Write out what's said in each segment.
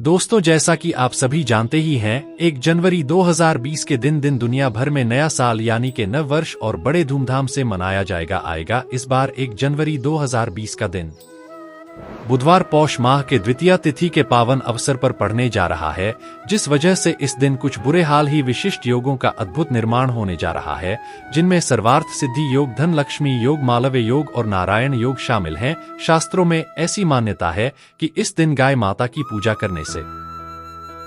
दोस्तों, जैसा कि आप सभी जानते ही हैं, 1 जनवरी 2020 के दिन दुनिया भर में नया साल यानी कि नव वर्ष और बड़े धूमधाम से मनाया आएगा। इस बार 1 जनवरी 2020 का दिन बुधवार पौष माह के द्वितीया तिथि के पावन अवसर पर पड़ने जा रहा है, जिस वजह से इस दिन कुछ बुरे हाल ही विशिष्ट योगों का अद्भुत निर्माण होने जा रहा है, जिनमें सर्वार्थ सिद्धि योग, धन लक्ष्मी योग, मालव्य योग और नारायण योग शामिल हैं। शास्त्रों में ऐसी मान्यता है कि इस दिन गाय माता की पूजा करने से,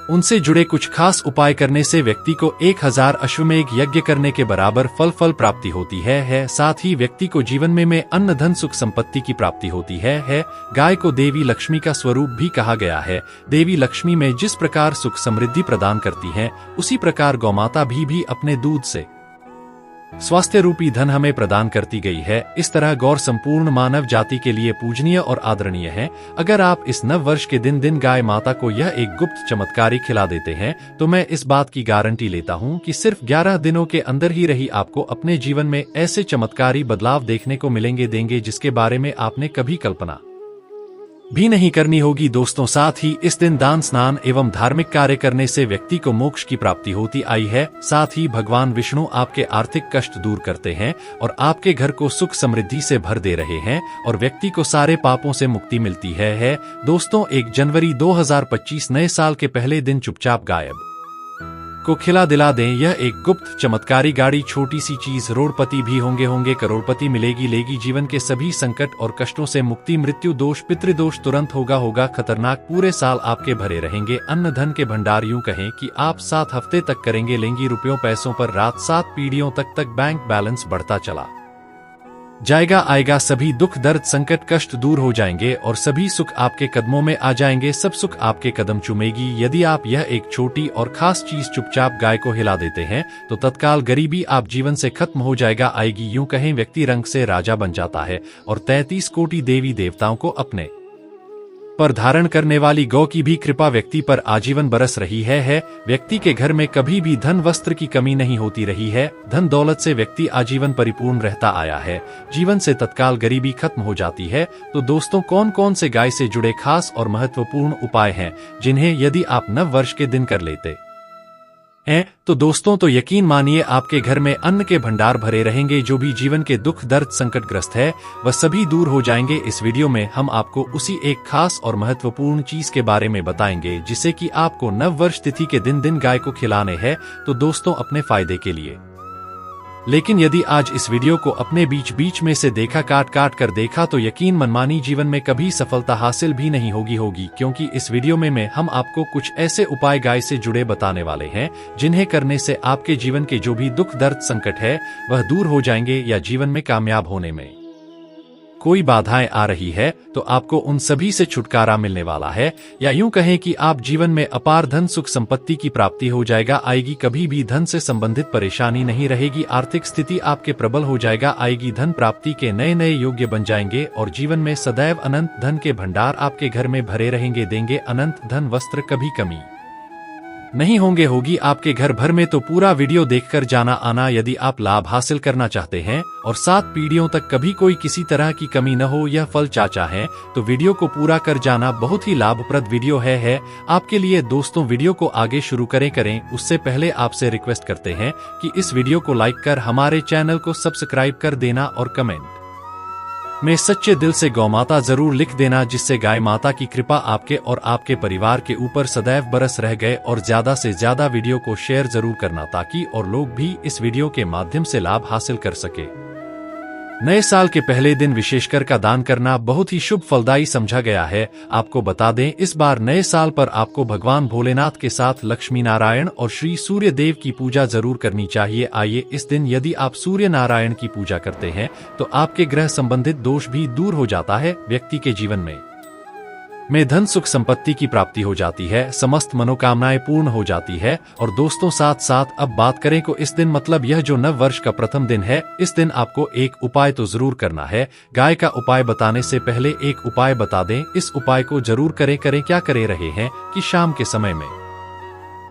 उनसे जुड़े कुछ खास उपाय करने से व्यक्ति को 1000 अश्वमेघ यज्ञ करने के बराबर फल प्राप्ति होती है। साथ ही व्यक्ति को जीवन में अन्न धन सुख संपत्ति की प्राप्ति होती है। गाय को देवी लक्ष्मी का स्वरूप भी कहा गया है। देवी लक्ष्मी में जिस प्रकार सुख समृद्धि प्रदान करती हैं, उसी प्रकार गौमाता भी अपने दूध से स्वास्थ्य रूपी धन हमें प्रदान करती गई है। इस तरह गौर संपूर्ण मानव जाति के लिए पूजनीय और आदरणीय है। अगर आप इस नव वर्ष के दिन गाय माता को यह एक गुप्त चमत्कारी खिला देते हैं, तो मैं इस बात की गारंटी लेता हूं कि सिर्फ 11 दिनों के अंदर ही आपको अपने जीवन में ऐसे चमत्कारी बदलाव देखने को देंगे जिसके बारे में आपने कभी कल्पना भी नहीं करनी होगी। दोस्तों, साथ ही इस दिन दान, स्नान एवं धार्मिक कार्य करने से व्यक्ति को मोक्ष की प्राप्ति होती आई है। साथ ही भगवान विष्णु आपके आर्थिक कष्ट दूर करते हैं और आपके घर को सुख समृद्धि से भर दे रहे हैं और व्यक्ति को सारे पापों से मुक्ति मिलती है। दोस्तों, 1 जनवरी 2025 नए साल के पहले दिन चुपचाप गायब को खिला दिला दें यह एक गुप्त चमत्कारी गाड़ी। छोटी सी चीज, रोडपति भी होंगे करोड़पति लेगी जीवन के सभी संकट और कष्टों से मुक्ति। मृत्यु दोष, पितृदोष तुरंत होगा खतरनाक। पूरे साल आपके भरे रहेंगे अन्न धन के भंडार। यूं कहें कि आप 7 हफ्ते तक लेंगी रुपयों पैसों पर रात। 7 पीढ़ियों तक बैंक बैलेंस बढ़ता चला आएगा। सभी दुख दर्द संकट कष्ट दूर हो जाएंगे और सभी सुख आपके कदमों में आ जाएंगे। सब सुख आपके कदम चूमेगी। यदि आप यह एक छोटी और खास चीज चुपचाप गाय को हिला देते हैं, तो तत्काल गरीबी आप जीवन से खत्म हो आएगी। यूं कहें व्यक्ति रंग से राजा बन जाता है और 33 कोटि देवी देवताओं को अपने पर धारण करने वाली गौ की भी कृपा व्यक्ति पर आजीवन बरस रही है। व्यक्ति के घर में कभी भी धन वस्त्र की कमी नहीं होती रही है। धन दौलत से व्यक्ति आजीवन परिपूर्ण रहता आया है। जीवन से तत्काल गरीबी खत्म हो जाती है। तो दोस्तों, कौन से गाय से जुड़े खास और महत्वपूर्ण उपाय हैं जिन्हें यदि आप नव वर्ष के दिन कर लेते हैं, तो दोस्तों तो यकीन मानिए आपके घर में अन्न के भंडार भरे रहेंगे। जो भी जीवन के दुख दर्द संकटग्रस्त है, वह सभी दूर हो जाएंगे। इस वीडियो में हम आपको उसी एक खास और महत्वपूर्ण चीज के बारे में बताएंगे जिसे कि आपको नव वर्ष तिथि के दिन गाय को खिलाने हैं। तो दोस्तों, अपने फायदे के लिए। लेकिन यदि आज इस वीडियो को अपने बीच में से देखा, काट कर देखा, तो यकीन मनमानी जीवन में कभी सफलता हासिल भी नहीं होगी। क्योंकि इस वीडियो में हम आपको कुछ ऐसे उपाय गाय से जुड़े बताने वाले हैं जिन्हें करने से आपके जीवन के जो भी दुख दर्द संकट है, वह दूर हो जाएंगे। या जीवन में कामयाब होने में कोई बाधाएं आ रही है, तो आपको उन सभी से छुटकारा मिलने वाला है। या यूं कहें कि आप जीवन में अपार धन सुख संपत्ति की प्राप्ति हो आएगी। कभी भी धन से संबंधित परेशानी नहीं रहेगी। आर्थिक स्थिति आपके प्रबल हो आएगी। धन प्राप्ति के नए योग्य बन जाएंगे और जीवन में सदैव अनंत धन के भंडार आपके घर में भरे रहेंगे। देंगे अनंत धन वस्त्र, कभी कमी नहीं होगी आपके घर भर में। तो पूरा वीडियो देखकर जाना आना यदि आप लाभ हासिल करना चाहते हैं और 7 पीढ़ियों तक कभी कोई किसी तरह की कमी न हो, यह फल चाचा है, तो वीडियो को पूरा कर जाना। बहुत ही लाभप्रद वीडियो है आपके लिए। दोस्तों, वीडियो को आगे शुरू करें उससे पहले आपसे रिक्वेस्ट करते हैं कि इस वीडियो को लाइक कर हमारे चैनल को सब्सक्राइब कर देना और कमेंट में सच्चे दिल से गौमाता जरूर लिख देना, जिससे गाय माता की कृपा आपके और आपके परिवार के ऊपर सदैव बरस रह गए। और ज्यादा से ज्यादा वीडियो को शेयर जरूर करना ताकि और लोग भी इस वीडियो के माध्यम से लाभ हासिल कर सके। नए साल के पहले दिन विशेषकर का दान करना बहुत ही शुभ फलदायी समझा गया है। आपको बता दें, इस बार नए साल पर आपको भगवान भोलेनाथ के साथ लक्ष्मी नारायण और श्री सूर्य देव की पूजा जरूर करनी चाहिए। आइए, इस दिन यदि आप सूर्य नारायण की पूजा करते हैं, तो आपके ग्रह संबंधित दोष भी दूर हो जाता है। व्यक्ति के जीवन में धन सुख संपत्ति की प्राप्ति हो जाती है। समस्त मनोकामनाएं पूर्ण हो जाती है। और दोस्तों, साथ अब बात करें को इस दिन, मतलब यह जो नव वर्ष का प्रथम दिन है, इस दिन आपको एक उपाय तो जरूर करना है। गाय का उपाय बताने से पहले एक उपाय बता दें। इस उपाय को जरूर करें। क्या करे रहे हैं कि शाम के समय में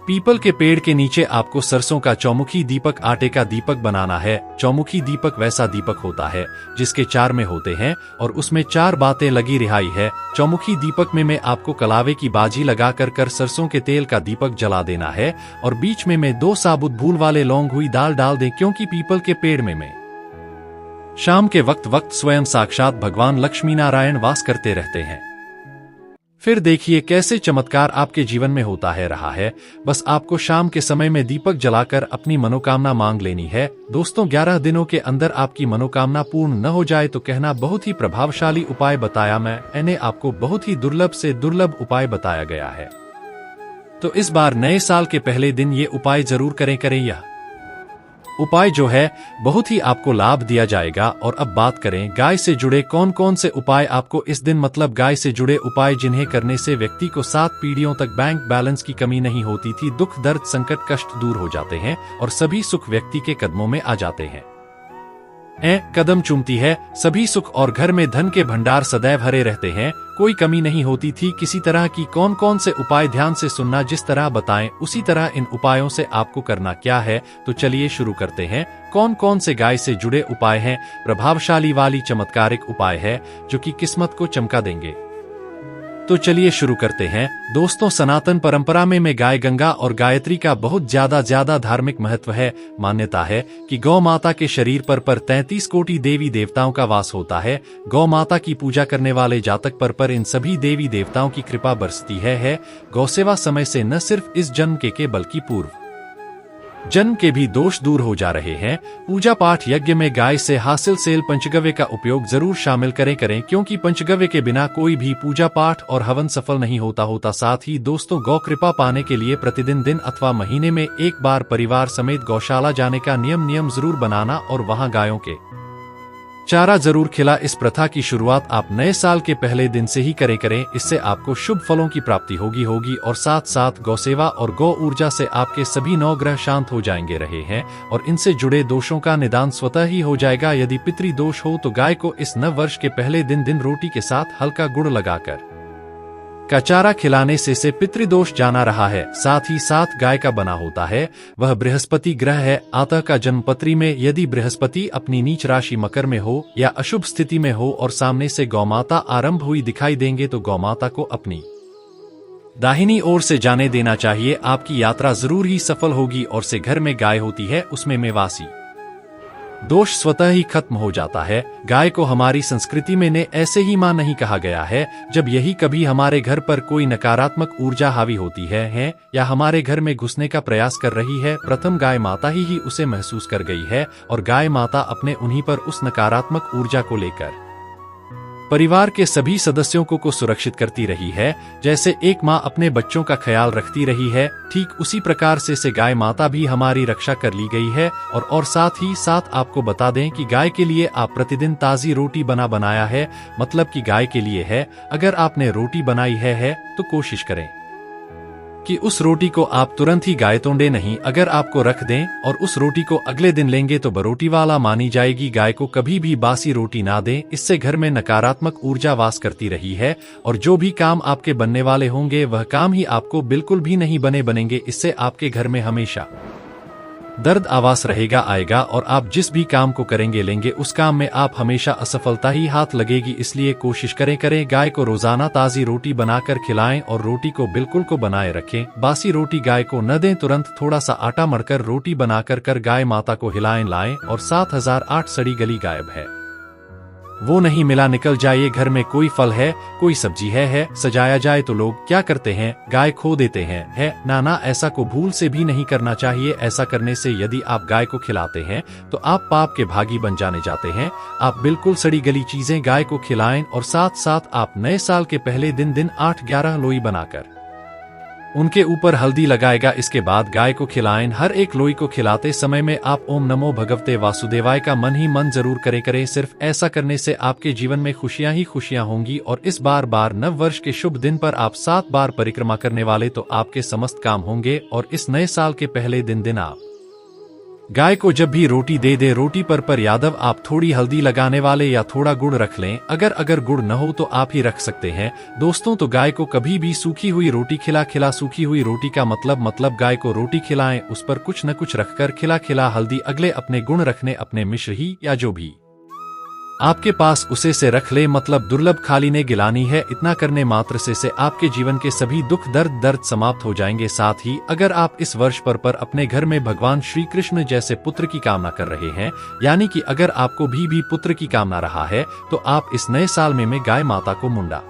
पीपल के पेड़ के नीचे आपको सरसों का चौमुखी दीपक, आटे का दीपक बनाना है। चौमुखी दीपक वैसा दीपक होता है जिसके 4 में होते हैं और उसमें 4 बातें लगी रिहाई है। चौमुखी दीपक में आपको कलावे की बाजी लगाकर कर सरसों के तेल का दीपक जला देना है और बीच में 2 साबुत भूल वाले लौंग हुई दाल डाल दें, क्योंकि पीपल के पेड़ में शाम के वक्त स्वयं साक्षात भगवान लक्ष्मी नारायण वास करते रहते हैं। फिर देखिए कैसे चमत्कार आपके जीवन में होता है रहा है। बस आपको शाम के समय में दीपक जलाकर अपनी मनोकामना मांग लेनी है। दोस्तों, 11 दिनों के अंदर आपकी मनोकामना पूर्ण न हो जाए तो कहना बहुत ही प्रभावशाली उपाय बताया मैंने आपको, बहुत ही दुर्लभ से दुर्लभ उपाय बताया गया है। तो इस बार नए साल के पहले दिन ये उपाय जरूर करें। यह उपाय जो है बहुत ही आपको लाभ दिया जाएगा। और अब बात करें गाय से जुड़े कौन कौन से उपाय आपको इस दिन, मतलब गाय से जुड़े उपाय जिन्हें करने से व्यक्ति को 7 पीढ़ियों तक बैंक बैलेंस की कमी नहीं होती थी, दुख दर्द संकट कष्ट दूर हो जाते हैं और सभी सुख व्यक्ति के कदमों में आ जाते हैं। कदम चूमती है सभी सुख और घर में धन के भंडार सदैव भरे रहते हैं, कोई कमी नहीं होती थी किसी तरह की। कौन कौन से उपाय ध्यान से सुनना, जिस तरह बताएं उसी तरह इन उपायों से आपको करना क्या है। तो चलिए शुरू करते हैं। कौन कौन से गाय से जुड़े उपाय हैं। प्रभावशाली वाली चमत्कारिक उपाय है जो कि किस्मत को चमका देंगे। तो चलिए शुरू करते हैं। दोस्तों, सनातन परंपरा में गाय गंगा और गायत्री का बहुत ज्यादा धार्मिक महत्व है। मान्यता है कि गौ माता के शरीर पर 33 कोटि देवी देवताओं का वास होता है। गौ माता की पूजा करने वाले जातक पर इन सभी देवी देवताओं की कृपा बरसती है। गौसेवा समय से न सिर्फ इस जन्म के बल्कि पूर्व जन्म के भी दोष दूर हो जा रहे हैं। पूजा पाठ यज्ञ में गाय से हासिल सेल पंचगव्य का उपयोग जरूर शामिल करें, क्योंकि पंचगव्य के बिना कोई भी पूजा पाठ और हवन सफल नहीं होता। साथ ही दोस्तों, गौ कृपा पाने के लिए प्रतिदिन दिन अथवा महीने में एक बार परिवार समेत गौशाला जाने का नियम जरूर बनाना और वहां गायों के चारा जरूर खिला। इस प्रथा की शुरुआत आप नए साल के पहले दिन से ही करें। इससे आपको शुभ फलों की प्राप्ति होगी और साथ साथ गौसेवा और गौ ऊर्जा से आपके सभी 9 ग्रह शांत हो जाएंगे रहे हैं और इनसे जुड़े दोषों का निदान स्वतः ही हो जाएगा। यदि पितृ दोष हो तो गाय को इस नव वर्ष के पहले दिन रोटी के साथ हल्का गुड़ लगाकर का चारा खिलाने से पितृदोष जाना रहा है। साथ ही साथ गाय का बना होता है वह बृहस्पति ग्रह है। आतः का जन्मपत्री में यदि बृहस्पति अपनी नीच राशि मकर में हो या अशुभ स्थिति में हो और सामने से गौमाता आरंभ हुई दिखाई देंगे तो गौमाता को अपनी दाहिनी ओर से जाने देना चाहिए। आपकी यात्रा जरूर ही सफल होगी और से घर में गाय होती है उसमें मेवासी दोष स्वतः ही खत्म हो जाता है। गाय को हमारी संस्कृति में ने ऐसे ही मां नहीं कहा गया है। जब यही कभी हमारे घर पर कोई नकारात्मक ऊर्जा हावी होती है या हमारे घर में घुसने का प्रयास कर रही है, प्रथम गाय माता ही उसे महसूस कर गई है और गाय माता अपने उन्हीं पर उस नकारात्मक ऊर्जा को लेकर परिवार के सभी सदस्यों को सुरक्षित करती रही है। जैसे एक माँ अपने बच्चों का ख्याल रखती रही है, ठीक उसी प्रकार से गाय माता भी हमारी रक्षा कर ली गई है। और साथ ही साथ आपको बता दें कि गाय के लिए आप प्रतिदिन ताजी रोटी बनाया है, मतलब कि गाय के लिए है। अगर आपने रोटी बनाई है तो कोशिश करें कि उस रोटी को आप तुरंत ही गाय तोड़े नहीं। अगर आपको रख दें और उस रोटी को अगले दिन लेंगे तो बरोटी वाला मानी जाएगी। गाय को कभी भी बासी रोटी ना दें, इससे घर में नकारात्मक ऊर्जा वास करती रही है और जो भी काम आपके बनने वाले होंगे वह काम ही आपको बिल्कुल भी नहीं बनेंगे। इससे आपके घर में हमेशा दर्द आवास आएगा और आप जिस भी काम को करेंगे लेंगे उस काम में आप हमेशा असफलता ही हाथ लगेगी। इसलिए कोशिश करें गाय को रोजाना ताजी रोटी बनाकर खिलाएं और रोटी को बिल्कुल बनाए रखें। बासी रोटी गाय को न दें, तुरंत थोड़ा सा आटा मढ़कर रोटी बनाकर गाय माता को हिलाएं लाएं और 7008 सड़ी गली गायब है वो नहीं मिला निकल जाए। घर में कोई फल है, कोई सब्जी है सजाया जाए तो लोग क्या करते हैं, गाय खो देते हैं। ना, ऐसा को भूल से भी नहीं करना चाहिए। ऐसा करने से यदि आप गाय को खिलाते हैं तो आप पाप के भागी बन जाने जाते हैं। आप बिल्कुल सड़ी गली चीजें गाय को खिलाएं और साथ साथ आप नए साल के पहले दिन 8-11 लोई बनाकर उनके ऊपर हल्दी लगाएगा। इसके बाद गाय को खिलाएं। हर एक लोई को खिलाते समय में आप ओम नमो भगवते वासुदेवाय का मन ही मन जरूर करें। सिर्फ ऐसा करने से आपके जीवन में खुशियां ही खुशियां होंगी। और इस बार नव वर्ष के शुभ दिन पर आप 7 बार परिक्रमा करने वाले तो आपके समस्त काम होंगे। और इस नए साल के पहले दिन आप गाय को जब भी रोटी दे दे रोटी पर यादव आप थोड़ी हल्दी लगाने वाले या थोड़ा गुड़ रख लें। अगर गुड़ न हो तो आप ही रख सकते हैं दोस्तों। तो गाय को कभी भी सूखी हुई रोटी खिला सूखी हुई रोटी का मतलब गाय को रोटी खिलाएं, उस पर कुछ न कुछ रखकर खिला हल्दी अगले अपने गुण रखने अपने मिश्र ही या जो भी आपके पास उसे से रख ले, मतलब दुर्लभ खाली ने गिलानी है। इतना करने मात्र से आपके जीवन के सभी दुख दर्द समाप्त हो जाएंगे। साथ ही अगर आप इस वर्ष पर अपने घर में भगवान श्री कृष्ण जैसे पुत्र की कामना कर रहे हैं, यानी कि अगर आपको भी पुत्र की कामना रहा है, तो आप इस नए साल में गाय माता को मुंडा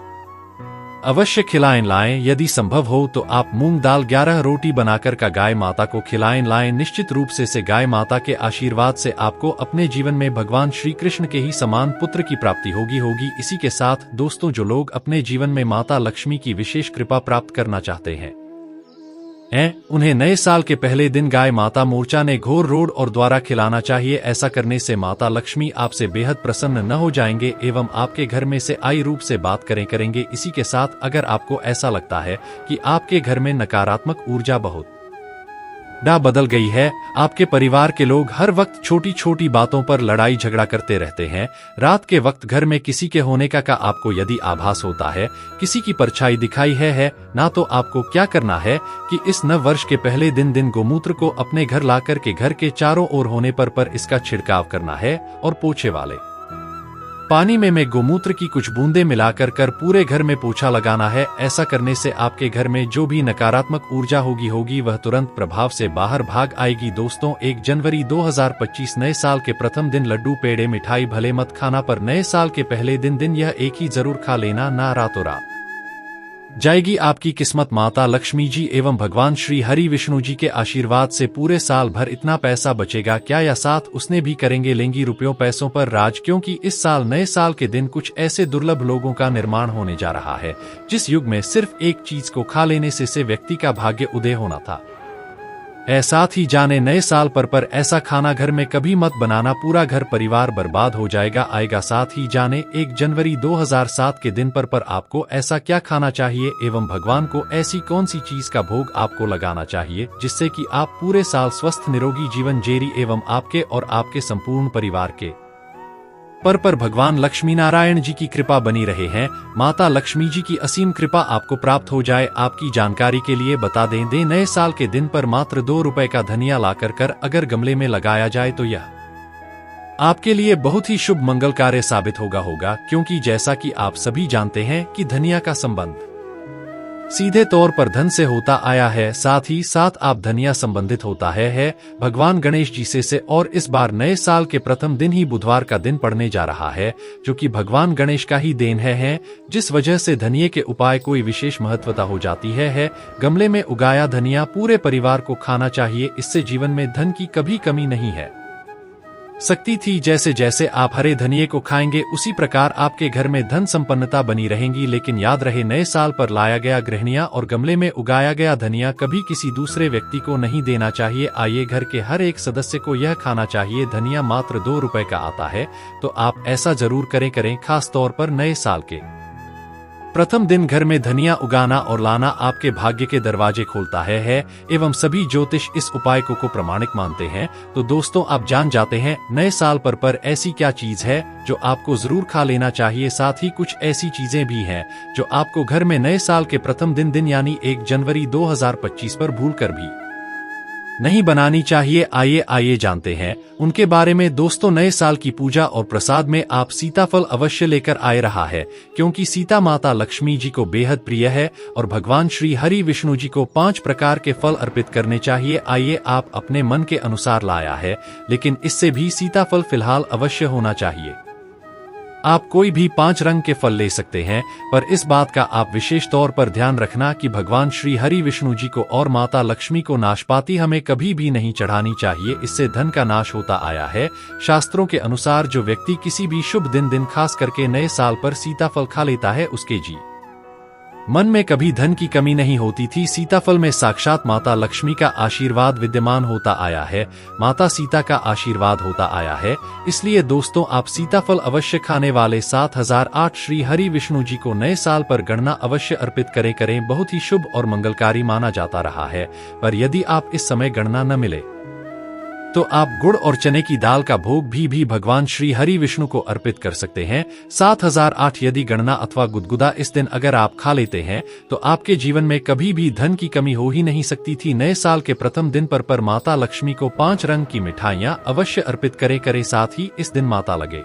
अवश्य खिलाएं लाएं। यदि संभव हो तो आप मूंग दाल 11 रोटी बनाकर का गाय माता को खिलाएं लाएं। निश्चित रूप से गाय माता के आशीर्वाद से आपको अपने जीवन में भगवान श्री कृष्ण के ही समान पुत्र की प्राप्ति होगी। इसी के साथ दोस्तों, जो लोग अपने जीवन में माता लक्ष्मी की विशेष कृपा प्राप्त करना चाहते हैं उन्हें नए साल के पहले दिन गाय माता मोर्चा ने घोर रोड और द्वारा खिलाना चाहिए। ऐसा करने से माता लक्ष्मी आपसे बेहद प्रसन्न न हो जाएंगे एवं आपके घर में से आई रूप से बात करेंगे। इसी के साथ अगर आपको ऐसा लगता है कि आपके घर में नकारात्मक ऊर्जा बहुत बदल गई है, आपके परिवार के लोग हर वक्त छोटी छोटी बातों पर लड़ाई झगड़ा करते रहते हैं, रात के वक्त घर में किसी के होने का आपको यदि आभास होता है, किसी की परछाई दिखाई है ना, तो आपको क्या करना है कि इस नव वर्ष के पहले दिन गोमूत्र को अपने घर लाकर के घर के चारों ओर होने पर इसका छिड़काव करना है और पोछे वाले पानी में गोमूत्र की कुछ बूंदें मिलाकर पूरे घर में पोछा लगाना है। ऐसा करने से आपके घर में जो भी नकारात्मक ऊर्जा होगी वह तुरंत प्रभाव से बाहर भाग आएगी। दोस्तों, 1 जनवरी 2025 नए साल के प्रथम दिन लड्डू पेड़े मिठाई भले मत खाना, पर नए साल के पहले दिन यह एक ही जरूर खा लेना, ना रातों रात जाएगी आपकी किस्मत। माता लक्ष्मी जी एवं भगवान श्री हरि विष्णु जी के आशीर्वाद से पूरे साल भर इतना पैसा बचेगा क्या, या साथ उसने भी करेंगे लेंगी रुपयों पैसों पर राज, क्योंकि इस साल नए साल के दिन कुछ ऐसे दुर्लभ लोगों का निर्माण होने जा रहा है जिस युग में सिर्फ एक चीज को खा लेने से व्यक्ति का भाग्य उदय होना था। साथ ही जाने नए साल पर ऐसा खाना घर में कभी मत बनाना, पूरा घर परिवार बर्बाद हो जाएगा। साथ ही जाने 1 जनवरी 2007 के दिन पर आपको ऐसा क्या खाना चाहिए एवं भगवान को ऐसी कौन सी चीज का भोग आपको लगाना चाहिए जिससे कि आप पूरे साल स्वस्थ निरोगी जीवन जेरी एवं आपके और आपके संपूर्ण परिवार के पर भगवान लक्ष्मी नारायण जी की कृपा बनी रहे हैं। माता लक्ष्मी जी की असीम कृपा आपको प्राप्त हो जाए। आपकी जानकारी के लिए बता दें नए साल के दिन पर मात्र 2 रुपए का धनिया लाकर अगर गमले में लगाया जाए तो यह आपके लिए बहुत ही शुभ मंगल कार्य साबित होगा, क्योंकि जैसा कि आप सभी जानते हैं कि धनिया का संबंध सीधे तौर पर धन से होता आया है, साथ ही साथ आप धनिया संबंधित होता है भगवान गणेश जी से और इस बार नए साल के प्रथम दिन ही बुधवार का दिन पड़ने जा रहा है, जो कि भगवान गणेश का ही देन है जिस वजह से धनिये के उपाय कोई विशेष महत्वता हो जाती है। गमले में उगाया धनिया पूरे परिवार को खाना चाहिए, इससे जीवन में धन की कभी कमी नहीं है सकती थी। जैसे जैसे आप हरे धनिये को खाएंगे उसी प्रकार आपके घर में धन संपन्नता बनी रहेंगी। लेकिन याद रहे, नए साल पर लाया गया गृहणिया और गमले में उगाया गया धनिया कभी किसी दूसरे व्यक्ति को नहीं देना चाहिए। आइए, घर के हर एक सदस्य को यह खाना चाहिए। धनिया मात्र 2 रुपए का आता है, तो आप ऐसा जरूर करें। खास तौर पर नए साल के प्रथम दिन घर में धनिया उगाना और लाना आपके भाग्य के दरवाजे खोलता है एवं सभी ज्योतिष इस उपाय को प्रमाणिक मानते हैं। तो दोस्तों, आप जान जाते हैं नए साल पर ऐसी क्या चीज है जो आपको जरूर खा लेना चाहिए। साथ ही कुछ ऐसी चीजें भी हैं जो आपको घर में नए साल के प्रथम दिन यानी 1 जनवरी 2025 पर भूलकर भी नहीं बनानी चाहिए। आइए जानते हैं उनके बारे में। दोस्तों, नए साल की पूजा और प्रसाद में आप सीताफल अवश्य लेकर आए रहा है, क्योंकि सीता माता लक्ष्मी जी को बेहद प्रिय है और भगवान श्री हरि विष्णु जी को 5 प्रकार के फल अर्पित करने चाहिए। आइए, आप अपने मन के अनुसार लाया है, लेकिन इससे भी सीताफल फिलहाल अवश्य होना चाहिए। आप कोई भी 5 रंग के फल ले सकते हैं, पर इस बात का आप विशेष तौर पर ध्यान रखना कि भगवान श्री हरि विष्णु जी को और माता लक्ष्मी को नाशपाती हमें कभी भी नहीं चढ़ानी चाहिए, इससे धन का नाश होता आया है। शास्त्रों के अनुसार जो व्यक्ति किसी भी शुभ दिन खास करके नए साल पर सीताफल खा लेता है, उसके जी मन में कभी धन की कमी नहीं होती थी। सीताफल में साक्षात माता लक्ष्मी का आशीर्वाद विद्यमान होता आया है, माता सीता का आशीर्वाद होता आया है। इसलिए दोस्तों, आप सीताफल अवश्य खाने वाले 7008 श्री हरि विष्णु जी को नए साल पर गणना अवश्य अर्पित करें। बहुत ही शुभ और मंगलकारी माना जाता रहा है, पर यदि आप इस समय गणना न मिले तो आप गुड़ और चने की दाल का भोग भी भगवान श्री हरि विष्णु को अर्पित कर सकते हैं। 7008 यदि गणना अथवा गुदगुदा इस दिन अगर आप खा लेते हैं तो आपके जीवन में कभी भी धन की कमी हो ही नहीं सकती थी। नए साल के प्रथम दिन पर माता लक्ष्मी को 5 रंग की मिठाइयां अवश्य अर्पित करे साथ ही इस दिन माता लगे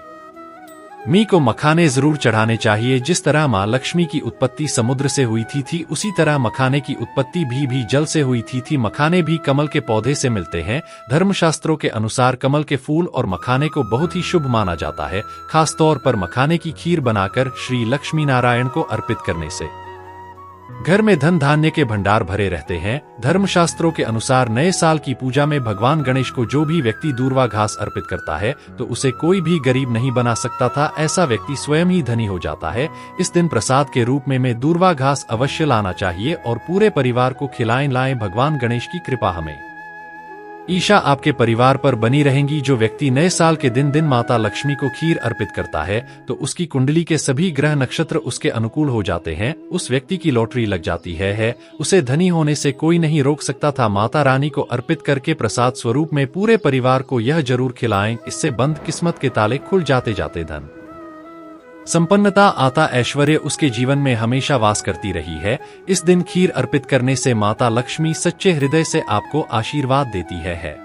मी को मखाने जरूर चढ़ाने चाहिए। जिस तरह मां लक्ष्मी की उत्पत्ति समुद्र से हुई थी उसी तरह मखाने की उत्पत्ति भी जल से हुई थी। मखाने भी कमल के पौधे से मिलते हैं। धर्मशास्त्रों के अनुसार कमल के फूल और मखाने को बहुत ही शुभ माना जाता है। खासतौर पर मखाने की खीर बनाकर श्री लक्ष्मी नारायण को अर्पित करने से घर में धन धान्य के भंडार भरे रहते हैं। धर्मशास्त्रों के अनुसार नए साल की पूजा में भगवान गणेश को जो भी व्यक्ति दूर्वा घास अर्पित करता है तो उसे कोई भी गरीब नहीं बना सकता था। ऐसा व्यक्ति स्वयं ही धनी हो जाता है। इस दिन प्रसाद के रूप में दूर्वा घास अवश्य लाना चाहिए और पूरे परिवार को लाएं। भगवान गणेश की कृपा हमें ईशा आपके परिवार पर बनी रहेंगी। जो व्यक्ति नए साल के दिन माता लक्ष्मी को खीर अर्पित करता है तो उसकी कुंडली के सभी ग्रह नक्षत्र उसके अनुकूल हो जाते हैं। उस व्यक्ति की लॉटरी लग जाती है। उसे धनी होने से कोई नहीं रोक सकता था। माता रानी को अर्पित करके प्रसाद स्वरूप में पूरे परिवार को यह जरूर खिलाएं। इससे बंद किस्मत के ताले खुल जाते धन संपन्नता आता ऐश्वर्य उसके जीवन में हमेशा वास करती रही है। इस दिन खीर अर्पित करने से माता लक्ष्मी सच्चे हृदय से आपको आशीर्वाद देती है।